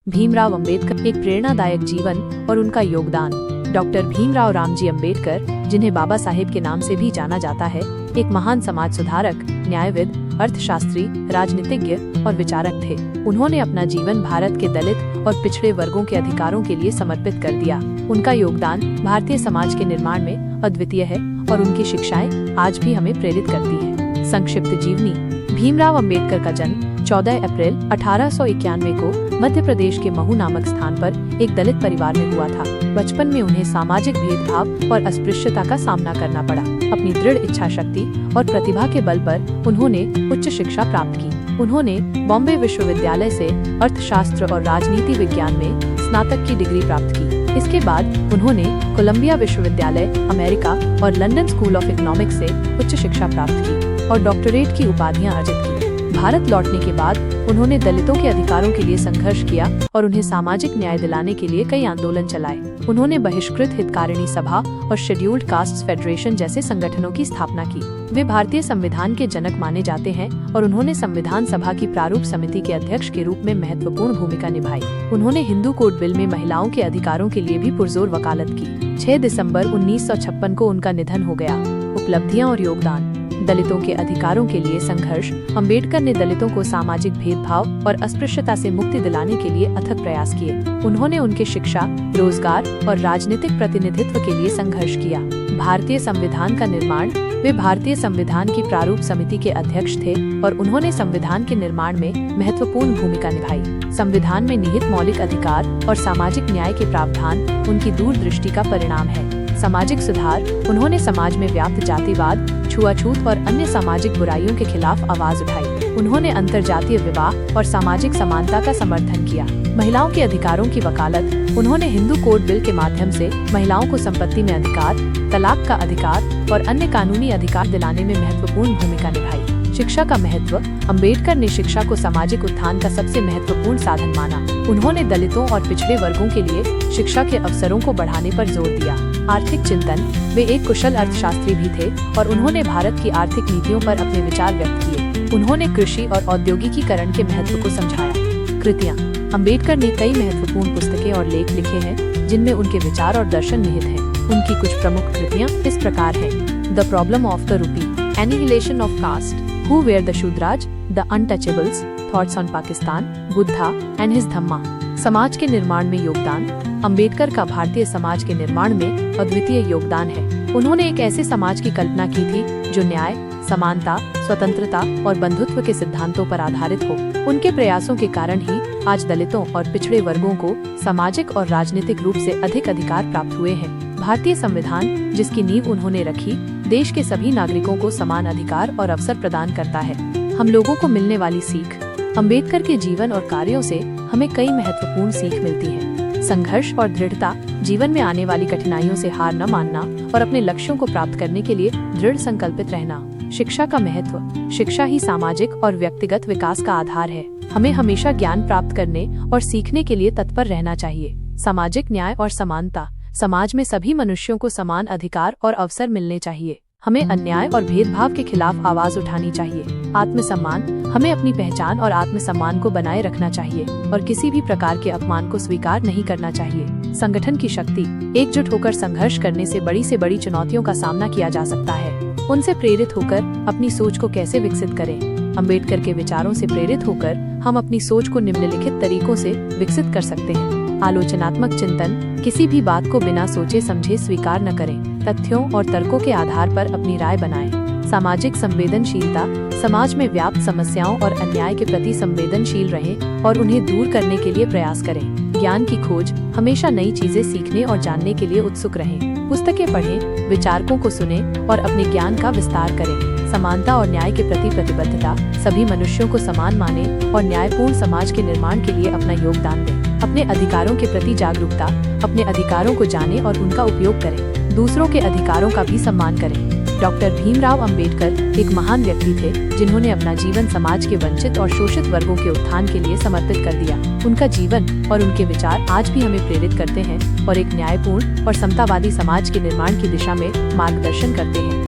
भीमराव अंबेडकर, एक प्रेरणादायक जीवन और उनका योगदान। डॉक्टर भीमराव रामजी अंबेडकर, जिन्हें बाबा साहेब के नाम से भी जाना जाता है, एक महान समाज सुधारक, न्यायविद, अर्थशास्त्री, राजनीतिज्ञ और विचारक थे। उन्होंने अपना जीवन भारत के दलित और पिछड़े वर्गों के अधिकारों के लिए समर्पित कर दिया। उनका योगदान भारतीय समाज के निर्माण में अद्वितीय है और उनकी शिक्षाएं आज भी हमें प्रेरित करती है। संक्षिप्त जीवनी। भीमराव अंबेडकर का जन्म 14 अप्रैल 1891 को मध्य प्रदेश के महू नामक स्थान पर एक दलित परिवार में हुआ था। बचपन में उन्हें सामाजिक भेदभाव और अस्पृश्यता का सामना करना पड़ा। अपनी दृढ़ इच्छा शक्ति और प्रतिभा के बल पर उन्होंने उच्च शिक्षा प्राप्त की। उन्होंने बॉम्बे विश्वविद्यालय से अर्थशास्त्र और राजनीति विज्ञान में स्नातक की डिग्री प्राप्त की। इसके बाद उन्होंने कोलंबिया विश्वविद्यालय, अमेरिका और लंदन स्कूल ऑफ इकोनॉमिक्स से उच्च शिक्षा प्राप्त की और डॉक्टरेट की उपाधियां अर्जित की। भारत लौटने के बाद उन्होंने दलितों के अधिकारों के लिए संघर्ष किया और उन्हें सामाजिक न्याय दिलाने के लिए कई आंदोलन चलाए। उन्होंने बहिष्कृत हितकारिणी सभा और शेड्यूल्ड कास्ट्स फेडरेशन जैसे संगठनों की स्थापना की। वे भारतीय संविधान के जनक माने जाते हैं और उन्होंने संविधान सभा की प्रारूप समिति के अध्यक्ष के रूप में महत्वपूर्ण भूमिका निभाई। उन्होंने हिंदू कोड बिल में महिलाओं के अधिकारों के लिए भी पुरजोर वकालत की। 6 दिसंबर 1956 को उनका निधन हो गया। उपलब्धियां और योगदान। दलितों के अधिकारों के लिए संघर्ष। अंबेडकर ने दलितों को सामाजिक भेदभाव और अस्पृश्यता से मुक्ति दिलाने के लिए अथक प्रयास किए। उन्होंने उनके शिक्षा, रोजगार और राजनीतिक प्रतिनिधित्व के लिए संघर्ष किया। भारतीय संविधान का निर्माण। वे भारतीय संविधान की प्रारूप समिति के अध्यक्ष थे और उन्होंने संविधान के निर्माण में महत्वपूर्ण भूमिका निभाई। संविधान में निहित मौलिक अधिकार और सामाजिक न्याय के प्रावधान उनकी दूरदृष्टि का परिणाम है। सामाजिक सुधार। उन्होंने समाज में व्याप्त जातिवाद, छुआछूत और अन्य सामाजिक बुराइयों के खिलाफ आवाज उठाई। उन्होंने अंतर्जातीय विवाह और सामाजिक समानता का समर्थन किया। महिलाओं के अधिकारों की वकालत। उन्होंने हिंदू कोड बिल के माध्यम से महिलाओं को संपत्ति में अधिकार, तलाक का अधिकार और अन्य कानूनी अधिकार दिलाने में महत्वपूर्ण भूमिका निभाई। शिक्षा का महत्व। अंबेडकर ने शिक्षा को सामाजिक उत्थान का सबसे महत्वपूर्ण साधन माना। उन्होंने दलितों और पिछड़े वर्गों के लिए शिक्षा के अवसरों को बढ़ाने पर जोर दिया। आर्थिक चिंतन। वे एक कुशल अर्थशास्त्री भी थे और उन्होंने भारत की आर्थिक नीतियों पर अपने विचार व्यक्त किए। उन्होंने कृषि और औद्योगिकीकरण के महत्व को समझाया। कृतियाँ। अंबेडकर ने कई महत्वपूर्ण पुस्तकें और लेख लिखे हैं जिनमें उनके विचार और दर्शन निहित हैं। उनकी कुछ प्रमुख कृतियाँ इस प्रकार हैं। The problem of the rupee, annihilation of caste, who were the Shudras, the untouchables, thoughts on Pakistan, Buddha and his Dhamma. समाज के निर्माण में योगदान। अंबेडकर का भारतीय समाज के निर्माण में अद्वितीय योगदान है। उन्होंने एक ऐसे समाज की कल्पना की थी जो न्याय, समानता, स्वतंत्रता और बंधुत्व के सिद्धांतों पर आधारित हो। उनके प्रयासों के कारण ही आज दलितों और पिछड़े वर्गों को सामाजिक और राजनीतिक रूप से अधिक अधिकार प्राप्त हुए हैं। भारतीय संविधान, जिसकी नींव उन्होंने रखी, देश के सभी नागरिकों को समान अधिकार और अवसर प्रदान करता है। हम लोगों को मिलने वाली सीख। अंबेडकर के जीवन और कार्यों से हमें कई महत्वपूर्ण सीख मिलती है। संघर्ष और दृढ़ता। जीवन में आने वाली कठिनाइयों से हार न मानना और अपने लक्ष्यों को प्राप्त करने के लिए दृढ़ संकल्पित रहना। शिक्षा का महत्व। शिक्षा ही सामाजिक और व्यक्तिगत विकास का आधार है। हमें हमेशा ज्ञान प्राप्त करने और सीखने के लिए तत्पर रहना चाहिए। सामाजिक न्याय और समानता। समाज में सभी मनुष्यों को समान अधिकार और अवसर मिलने चाहिए। हमें अन्याय और भेदभाव के खिलाफ आवाज उठानी चाहिए। आत्मसम्मान। हमें अपनी पहचान और आत्मसम्मान को बनाए रखना चाहिए और किसी भी प्रकार के अपमान को स्वीकार नहीं करना चाहिए। संगठन की शक्ति। एकजुट होकर संघर्ष करने से बड़ी चुनौतियों का सामना किया जा सकता है। उनसे प्रेरित होकर अपनी सोच को कैसे विकसित करें। अंबेडकर के विचारों से प्रेरित होकर हम अपनी सोच को निम्नलिखित तरीकों से विकसित कर सकते हैं। आलोचनात्मक चिंतन। किसी भी बात को बिना सोचे समझे स्वीकार न करें। तथ्यों और तर्कों के आधार पर अपनी राय बनाएं। सामाजिक संवेदनशीलता। समाज में व्याप्त समस्याओं और अन्याय के प्रति संवेदनशील रहें और उन्हें दूर करने के लिए प्रयास करें। ज्ञान की खोज। हमेशा नई चीजें सीखने और जानने के लिए उत्सुक रहें। पुस्तकें पढ़ें, विचारकों को सुनें और अपने ज्ञान का विस्तार करें। समानता और न्याय के प्रति प्रतिबद्धता। सभी मनुष्यों को समान माने और न्यायपूर्ण समाज के निर्माण के लिए अपना योगदान दें। अपने अधिकारों के प्रति जागरूकता। अपने अधिकारों को जानें और उनका उपयोग करें। दूसरों के अधिकारों का भी सम्मान करें। डॉक्टर भीमराव अंबेडकर एक महान व्यक्ति थे जिन्होंने अपना जीवन समाज के वंचित और शोषित वर्गों के उत्थान के लिए समर्पित कर दिया। उनका जीवन और उनके विचार आज भी हमें प्रेरित करते हैं और एक न्यायपूर्ण और समतावादी समाज के निर्माण की दिशा में मार्गदर्शन करते हैं।